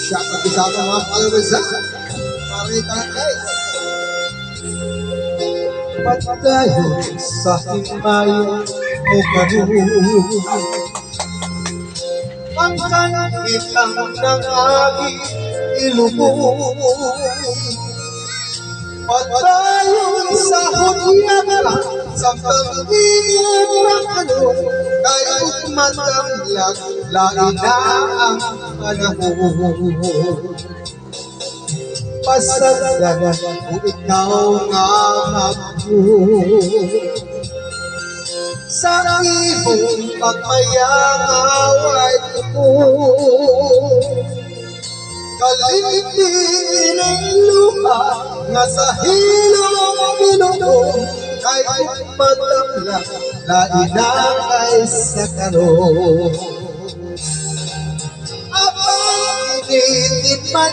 Shout out sa ating mga followers ha. Parita lang guys. Patayo sa himaya mo karoon. Ang kanitang ng aking ilubong. Patayo sa hudyaka sa pag-ibig ng ano. Kahit matanglag, lain na ang panahon. Pasagdagan kung ikaw nga magdun. Sa ibong pagmayangaway ko, kalitin ang lupa nga sa hilong bilong. Kahit matanglag, lain na kay sa karoon. Abang initiman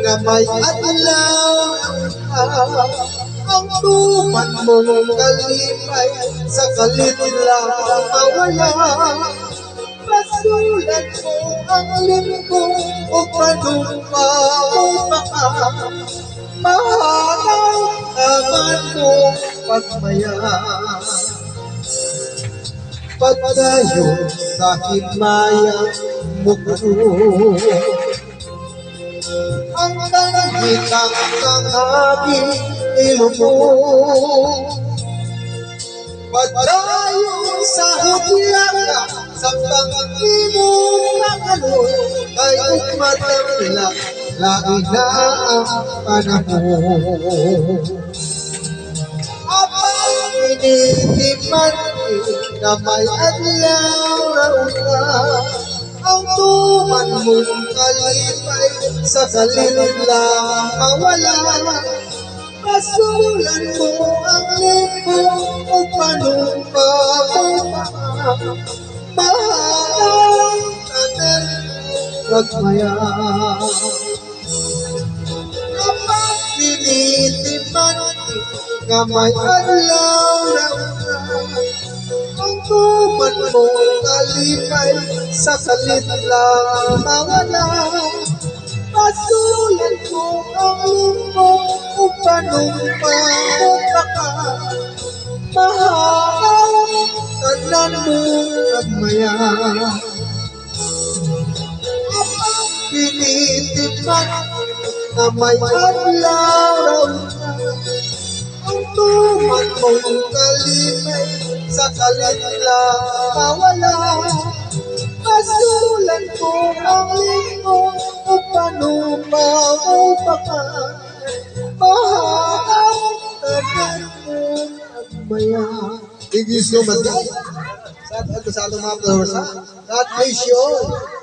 nga may adlaw ang tuman mong kalipay sa kalidlang mawala. Pasulat mo ang limbo o panumpa o baka mahalaw naman mo pagmaya. Patayo sa himaya mo karoon. Ang kanitang ng aking ilubong. Patayo sa hudyaka sa pag-ibig ng ano. Kahit matanglag, lain na ang panahon. Abang initiman na may adlaw na una. Ang tuman mong kalipay sa kalidlang mawala. Pasulan mo ang limbo o panumpa o mahalang tanan pagmaya. Kapag pinitiman nga may adlaw na una. Ang tuman mong kalipay sa kalidlang mawala. Pasulan mo ang limbo o panumpa o baka mahalang tanan mo pagmaya. Pinitipan na may adlaw raw na. Ang tuman mong kalipay sa kalidlang mawala. Pasulan mo ang limbo o panumpa o baka mahalang tanan mo pagmaya. Thank you so much guys. Sa ating mga followers ha. God bless you all.